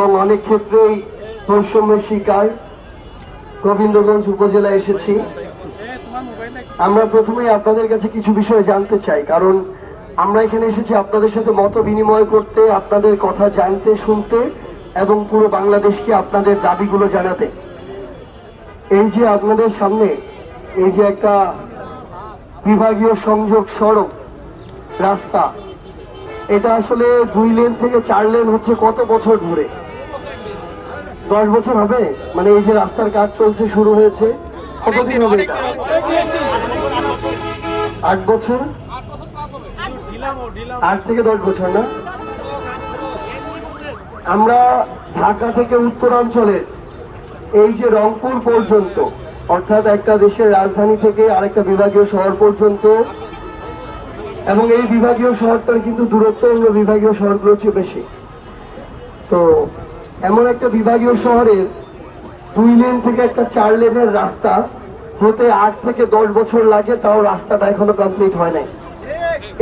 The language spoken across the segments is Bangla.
এবং অনেক ক্ষেত্রেই বৈষম্যের শিকার গোবিন্দগঞ্জ উপজেলায় এসেছি। আমরা প্রথমেই আপনাদের কাছে কিছু বিষয় জানতে চাই, কারণ আমরা এখানে এসেছি আপনাদের সাথে মত বিনিময় করতে, আপনাদের কথা জানতে শুনতে এবং পুরো বাংলাদেশকে আপনাদের দাবিগুলো জানাতে। এই যে আপনাদের সামনে এই যে একটা বিভাগীয় সংযোগ সড়ক রাস্তা, এটা আসলে 2 লেন থেকে 4 লেন হচ্ছে কত বছর ধরে? 10 বছর হবে। মানে এই যে রাস্তার কাজ চলছে, শুরু হয়েছে, কতদিন হবে এটা? 8 বছর, 8 থেকে 10 বছর না? আমরা ঢাকা থেকে উত্তরাঞ্চলের এই যে রংপুর পর্যন্ত, অর্থাৎ একটা দেশের রাজধানী থেকে আরেকটা বিভাগীয় শহর পর্যন্ত, এবং এই বিভাগীয় শহরটার কিন্তু দূরত্ব অন্য বিভাগীয় শহরগুলোর চেয়ে বেশি। তো এমন একটা বিভাগীয় শহরের 2 লেন থেকে একটা 4 লেনের রাস্তা হতে 8 থেকে 10 বছর লাগে, তাও রাস্তাটা এখনো কমপ্লিট হয় নাই।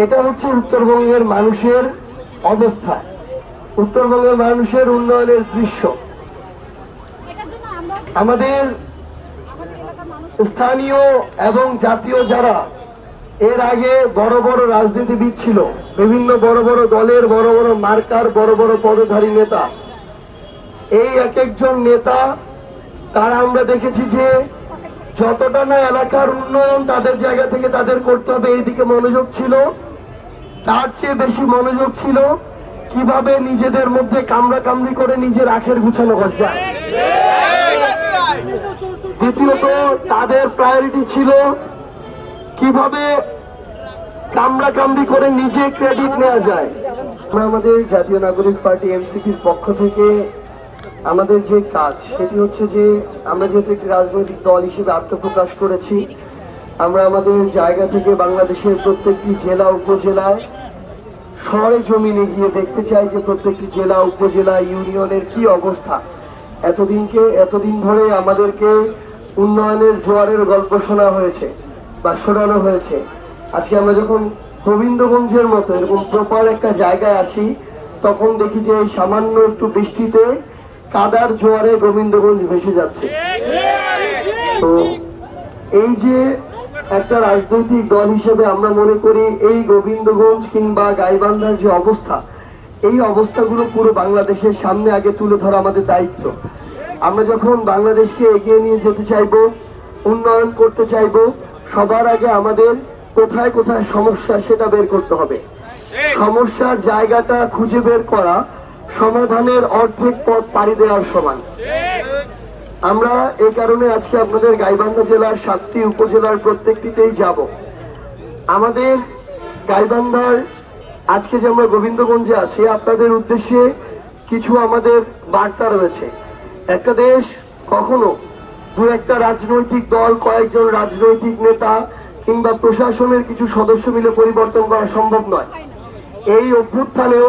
এটা হচ্ছে উত্তরবঙ্গের মানুষের অবস্থা, উত্তরবঙ্গের মানুষের উন্নয়নের দৃশ্য। আমাদের স্থানীয় এবং জাতীয় যারা এর আগে বড় বড় রাজনীতিবিদ ছিল, বিভিন্ন বড় বড় দলের বড় বড় মার্কার বড় বড় পদধারী নেতা, এই এক একজন নেতা তারা আমরা দেখেছি যে যতটা না এলাকার উন্নয়ন তাদের জায়গা থেকে তাদের করতে হবে এইদিকে মনোযোগ ছিল, তার চেয়ে বেশি মনোযোগ ছিল কিভাবে নিজেদের মধ্যে কামড়াকামড়ি করে নিজের আখের গুছানো যায়। দ্বিতীয়ত তাদের প্রায়োরিটি ছিল কিভাবে কামড়াকামড়ি করে নিজে ক্রেডিট নেওয়া যায়। আমাদের জাতীয় নাগরিক পার্টি এনসিপির পক্ষ থেকে আমাদের যে কাজ সেটি হচ্ছে যে আমরা যেহেতু একটি রাজনৈতিক দল হিসেবে আত্মপ্রকাশ করেছি, আমরা আমাদের জায়গা থেকে বাংলাদেশের প্রত্যেকটি জেলা উপজেলায় শহরে জমিনে গিয়ে দেখতে চাই যে প্রত্যেকটি জেলা উপজেলা ইউনিয়নের কি অবস্থা। এতদিন ধরে আমাদেরকে উন্নয়নের জোয়ারের গল্প শোনা হয়েছে বা শোনানো হয়েছে। আজকে আমরা যখন গোবিন্দগঞ্জের মতো এরকম প্রপার একটা জায়গায় আসি, তখন দেখি যে এই সামান্য একটু বৃষ্টিতে কাদার জোয়ারে গোবিন্দগঞ্জ ভেসে যাচ্ছে। তো এই যে একটা রাজনৈতিক দল হিসেবে আমরা মনে করি এই গোবিন্দগঞ্জ কিংবা গাইবান্ধার যে অবস্থা, এই অবস্থাগুলো পুরো বাংলাদেশের সামনে আগে তুলে ধরা আমাদের দায়িত্ব। আমরা যখন বাংলাদেশকে এগিয়ে নিয়ে যেতে চাইবো, উন্নয়ন করতে চাইবো, সবার আগে আমাদের কোথায় কোথায় সমস্যা সেটা বের করতে হবে। সমস্যার জায়গাটা খুঁজে বের করা সমাধানের অর্ধেক পথ পাড়ি দেওয়ার সমান। আমরা এই কারণে আজকে আপনাদের গাইবান্ধা জেলার 7টি উপজেলার প্রত্যেকটিতেই যাব। আমাদের গাইবান্ধার আজকে যে আমরা গোবিন্দগঞ্জে আছি, আপনাদের উদ্দেশ্যে কিছু আমাদের বার্তা রয়েছে। একটা দেশ কখনো 2-1টা রাজনৈতিক দল, কয়েকজন রাজনৈতিক নেতা কিংবা প্রশাসনের কিছু সদস্য মিলে পরিবর্তন করা সম্ভব নয়। এই অভ্যুত্থানেও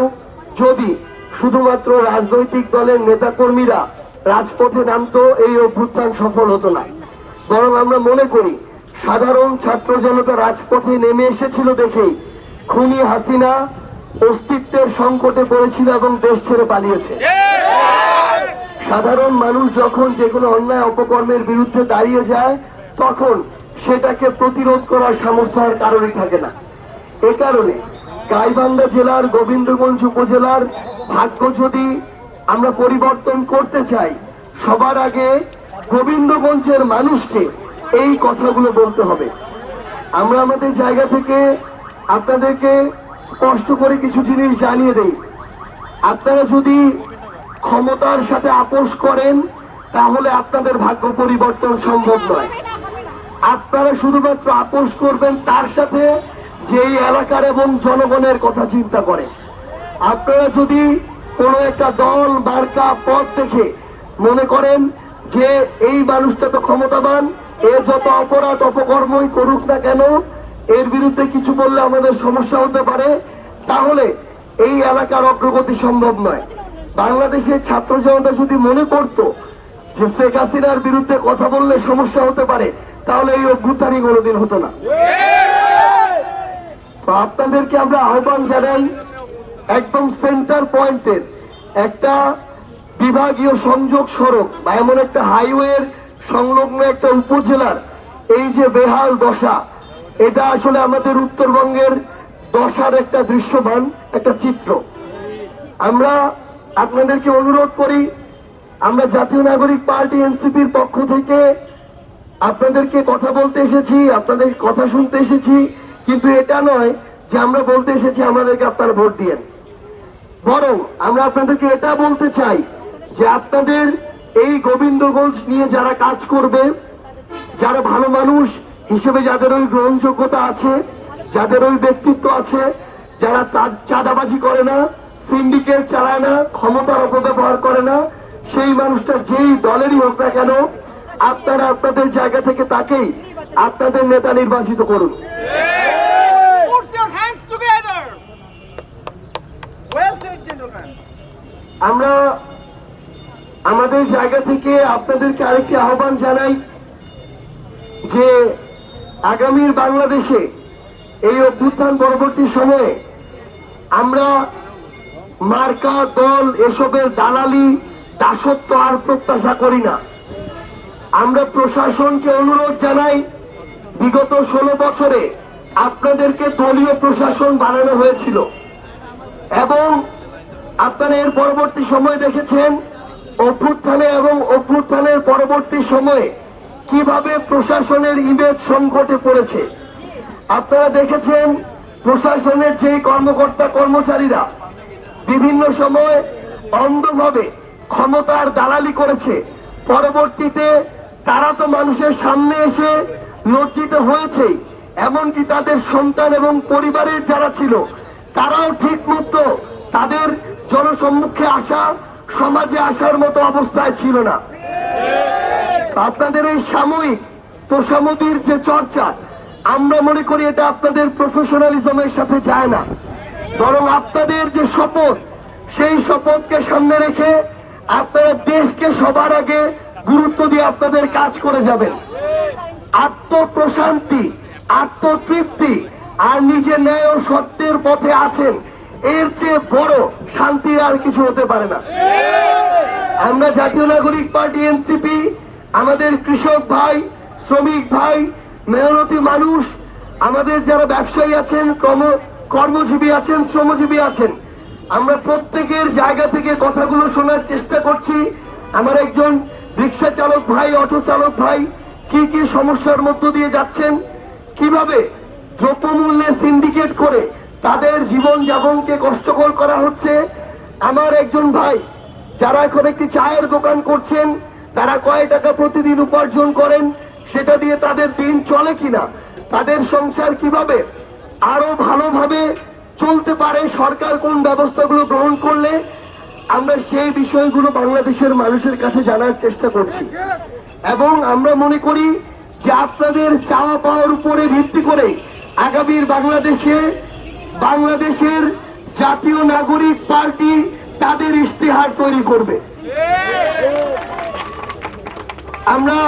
যদি শুধুমাত্র রাজনৈতিক দলের নেতাকর্মীরা রাজপথে নামতো, এই অভ্যুত্থান সফল হতো না। বরং আমরা মনে করি সাধারণ ছাত্র জনতা রাজপথে নেমে এসেছিল দেখেই খুনি হাসিনা অস্তিত্বের সংকটে পড়েছিল এবং দেশ ছেড়ে পালিয়েছে। সাধারণ মানুষ যখন যে কোনো অন্যায় অপকর্মের বিরুদ্ধে দাঁড়িয়ে যায়, তখন সেটাকে প্রতিরোধ করার সামর্থ্য আর কারণই থাকে না। এ কারণে গাইবান্ধা জেলার গোবিন্দগঞ্জ উপজেলার ভাগ্য যদি আমরা পরিবর্তন করতে চাই, সবার আগে গোবিন্দগঞ্জের মানুষকে এই কথাগুলো বলতে হবে। আমরা আমাদের জায়গা থেকে আপনাদেরকে স্পষ্ট করে কিছু জিনিস জানিয়ে দেই। আপনারা যদি ক্ষমতার সাথে আপোষ করেন, তাহলে আপনাদের ভাগ্য পরিবর্তন সম্ভব নয়। আপনারা শুধুমাত্র আপোষ করবেন তার সাথে যেই এলাকার এবং জনগণের কথা চিন্তা করে। আপনারা যদি কোনো একটা দল মার্কা পথ দেখে মনে করেন যে এই মানুষটা তো ক্ষমতাবান, এর যত অপরাধ অপকর্মই করুক না কেন, এর বিরুদ্ধে কিছু বললে আমাদের সমস্যা হতে পারে, তাহলে এই এলাকার অগ্রগতি সম্ভব নয়। বাংলাদেশের ছাত্র জনতা যদি মনে করতো যে শেখ হাসিনার বিরুদ্ধে কথা বললে সমস্যা হতে পারে, তাহলে এই অভ্যুত্থানই কোনোদিন হতো না। তো আপনাদেরকে আমরা আহ্বান জানাই, একদম সেন্টার পয়েন্টের একটা বিভাগীয় সংযোগ সড়ক বা এমন একটা হাইওয়ের সংলগ্ন একটা উপজেলার এই যে বেহাল দশা, এটা আসলে আমাদের উত্তরবঙ্গের দশার একটা দৃশ্যমান একটা চিত্র। আমরা আপনাদেরকে অনুরোধ করি, আমরা জাতীয় নাগরিক পার্টি এনসিপির পক্ষ থেকে আপনাদেরকে কথা বলতে এসেছি, আপনাদের কথা শুনতে এসেছি, কিন্তু এটা নয় যে আমরা বলতে এসেছি আমাদেরকে আপনারা ভোট দিয়েন। বরং আমরা আপনাদেরকে এটা বলতে চাই যে আপনাদের এই গোবিন্দগঞ্জ নিয়ে যারা কাজ করবে, যারা ভালো মানুষ হিসেবে যাদের ওই গ্রহণযোগ্যতা আছে, যাদের ওই ব্যক্তিত্ব আছে, যারা চাঁদাবাজি করে না, সিন্ডিকেট চালায় না, ক্ষমতার অপব্যবহার করে না, সেই মানুষটা যেই দলেরই হোক না কেন, আপনারা আপনাদের জায়গা থেকে তাকেই আপনাদের নেতা নির্বাচিত করুন। আমরা আমাদের জায়গা থেকে আপনাদেরকে আরেকটি আহ্বান জানাই যে আগামীর বাংলাদেশে এই অভ্যুত্থান পরবর্তী সময়ে আমরা মার্কা দল এসবের দালালি দাসত্ব আর প্রত্যাশা করি না। আমরা প্রশাসনকে অনুরোধ জানাই, বিগত 16 বছরে আপনাদেরকে দলীয় প্রশাসন বানানো হয়েছিল এবং আপনারা এর পরবর্তী সময় দেখেছেন অভ্যুত্থানে এবং অভ্যুত্থানের পরবর্তী সময়ে কিভাবে প্রশাসনের ইমেজ সংকটে পড়েছে। আপনারা দেখেছেন প্রশাসনের যে কর্মকর্তা কর্মচারীরা বিভিন্ন সময় অন্ধভাবে ক্ষমতার দালালি করেছে, পরবর্তীতে তারা তো মানুষের সামনে এসে লজ্জিত হয়েছে, এমনকি তাদের সন্তান এবং পরিবারের যারা ছিল তারাও ঠিক মতো তাদের জনসম্মুখে আসা, সমাজে আসার মতো অবস্থায় ছিল না। আপনাদের এই সাময়িক তোষামোদির যে চর্চা, আমরা মনে করি এটা আপনাদের প্রফেশনালিজমের সাথে যায় না, বরং আপনাদের যে শপথ, সেই শপথকে সামনে রেখে আপনারা দেশকে সবার আগে গুরুত্ব দিয়ে আপনাদের কাজ করে যাবেন। আত্মপ্রশান্তি, আত্মতৃপ্তি আর নিজের ন্যায় ও সত্যের পথে আছেন, এর চেয়ে বড় শান্তি আর কিছু হতে পারে না। আমরা জাতীয় নাগরিক পার্টি এনসিপি আমাদের কৃষক ভাই, শ্রমিক ভাই, মেহনতি মানুষ, আমাদের যারা ব্যবসায়ী আছেন, কর্মজীবী আছেন, শ্রমজীবী আছেন, আমরা প্রত্যেকের জায়গা থেকে কথাগুলো শোনার চেষ্টা করছি। আমার একজন রিক্সা চালক ভাই, অটো চালক ভাই কি কি সমস্যার মধ্য দিয়ে যাচ্ছেন, কিভাবে দ্রব্যমূল্যে সিন্ডিকেট করে তাদের জীবন যাপনকে কষ্টকর করা হচ্ছে। আমার একজন ভাই যারা এখন একটি চায়ের দোকান করছেন, তারা কয় টাকা প্রতিদিন উপার্জন করেন, সেটা দিয়ে তাদের দিন চলে কিনা, তাদের সংসার কিভাবে আরো ভালোভাবে চলতে পারে, সরকার কোন ব্যবস্থাগুলো গ্রহণ করলে, আমরা সেই বিষয়গুলো বাংলাদেশের মানুষের কাছে জানার চেষ্টা করছি। এবং আমরা মনে করি যে আপনাদের চাওয়া পাওয়ার উপরে ভিত্তি করে আগামীর বাংলাদেশের জাতীয় নাগরিক পার্টি তাদের ইশতেহার তৈরি করবে। আমরা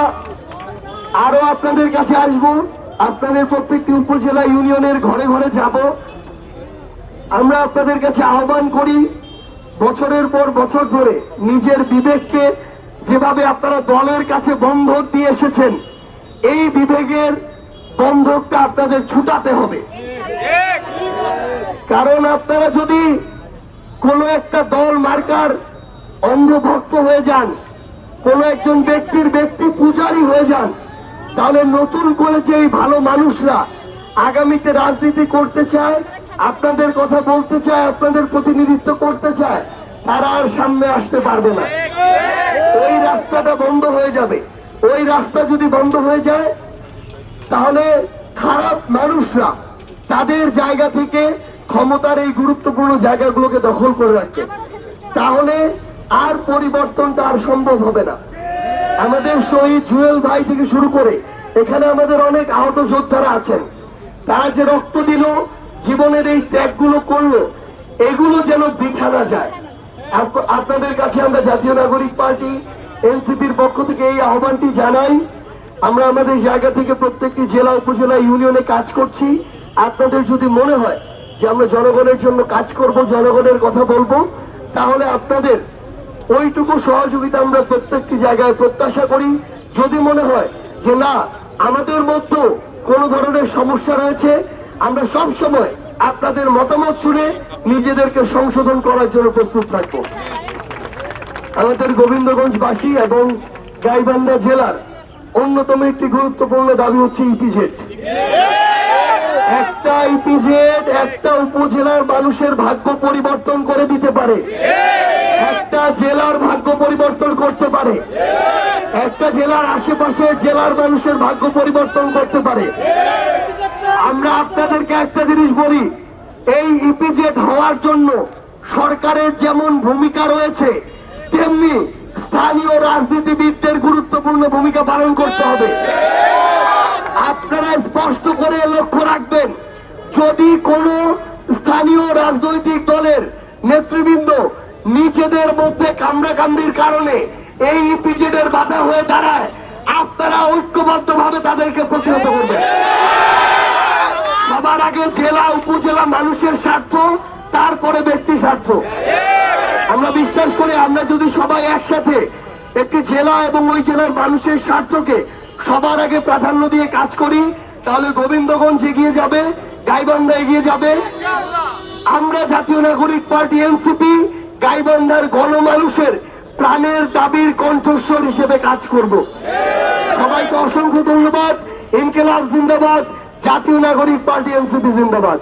আরো আপনাদের কাছে আসব, আপনাদের প্রত্যেকটি উপজেলা ইউনিয়নের ঘরে ঘরে যাব। আমরা আপনাদের কাছে আহ্বান করি, বছরের পর বছর ধরে নিজের বিবেককে যেভাবে আপনারা দলের কাছে বন্ধক দিয়ে এসেছেন, এই বিবেকের বন্ধকটা আপনাদের ছুটাতে হবে। কারণ আপনারা যদি কোনো একটা দল মার্কার অন্ধভক্ত হয়ে যান, কোন একজন ব্যক্তি পূজারী হয়ে যান, তাহলে নতুন করে যে এই ভালো মানুষরা আগামীতে রাজনীতি করতে চায়, আপনাদের কথা বলতে চায়, আপনাদের প্রতিনিধিত্ব করতে চায়, তারা আর সামনে আসতে পারবে না। ওই রাস্তাটা বন্ধ হয়ে যাবে। ওই রাস্তা যদি বন্ধ হয়ে যায়, তাহলে খারাপ মানুষরা তাদের জায়গা থেকে ক্ষমতার এই গুরুত্বপূর্ণ জায়গাগুলোকে দখল করে রাখবে, তাহলে আর পরিবর্তনটা আর সম্ভব হবে না। আমাদের শহীদ জুয়েল ভাই থেকে শুরু করে এখানে আমাদের অনেক আহত যোদ্ধারা আছেন, তারা যে রক্ত দিল, জীবনের এই ত্যাগগুলো করলো, এগুলো যেন বৃথা না যায়। আপনাদের কাছে আমরা জাতীয় নাগরিক পার্টি এনসিপির পক্ষ থেকে এই আহ্বানটি জানাই। আমরা আমাদের জায়গা থেকে প্রত্যেকটি জেলা, উপজেলা, ইউনিয়নে কাজ করছি। আপনাদের যদি মনে হয় যে আমরা জনগণের জন্য কাজ করব, জনগণের কথা বলবো, তাহলে আপনাদের ওইটুকু সহযোগিতা আমরা প্রত্যেকটি জায়গায় প্রত্যাশা করি। যদি মনে হয় যে না আমাদের মধ্যে কোনো ধরনের সমস্যা রয়েছে, আমরা সব সময় আপনাদের মতামত শুনে নিজেদেরকে সংশোধন করার জন্য প্রস্তুত থাকবো। আমাদের গোবিন্দগঞ্জবাসী এবং গাইবান্ধা জেলার অন্যতম একটি গুরুত্বপূর্ণ দাবি হচ্ছে ইপিজেড। একটা ইপিজেড একটা উপজেলার মানুষের ভাগ্য পরিবর্তন করে দিতে পারে, একটা জেলার ভাগ্য পরিবর্তন করতে পারে, একটা জেলার আশেপাশের জেলার মানুষের ভাগ্য পরিবর্তন করতে পারে। আমরা আপনাদেরকে একটা জিনিস বলি, এই ইপিজেড হওয়ার জন্য সরকারের যেমন ভূমিকা রয়েছে তেমনি স্থানীয় রাজনীতিবিদদের গুরুত্বপূর্ণ ভূমিকা পালন করতে হবে। আপনারা স্পষ্ট করে লক্ষ্য রাখবেন, যদি কোনো স্থানীয় রাজনৈতিক দলের নেতৃবৃন্দ নিজেদের মধ্যে কামড়াকামড়ির কারণে এই ইপিজেডের বাধা হয়ে দাঁড়ায়, আপনারা ঐক্যবদ্ধভাবে তাদেরকে প্রতিহত করবেন। সবার আগে জেলা উপজেলা মানুষের স্বার্থ, তারপরে ব্যক্তি স্বার্থ। আমরা বিশ্বাস করি আমরা যদি সবাই একসাথে একটি জেলা এবং ওই জেলার মানুষের স্বার্থকে সবার আগে প্রাধান্য দিয়ে কাজ করি, তাহলে গোবিন্দগঞ্জ এগিয়ে যাবে, গাইবান্ধা এগিয়ে যাবে। আমরা জাতীয় নাগরিক পার্টি এনসিপি গাইবান্ধার গণমানুষের প্রাণের দাবির কণ্ঠস্বর হিসেবে কাজ করব। সবাইকে অসংখ্য ধন্যবাদ। ইনকিলাব জিন্দাবাদ, জাতীয় নাগরিক পার্টি এনসিপি জিন্দাবাদ।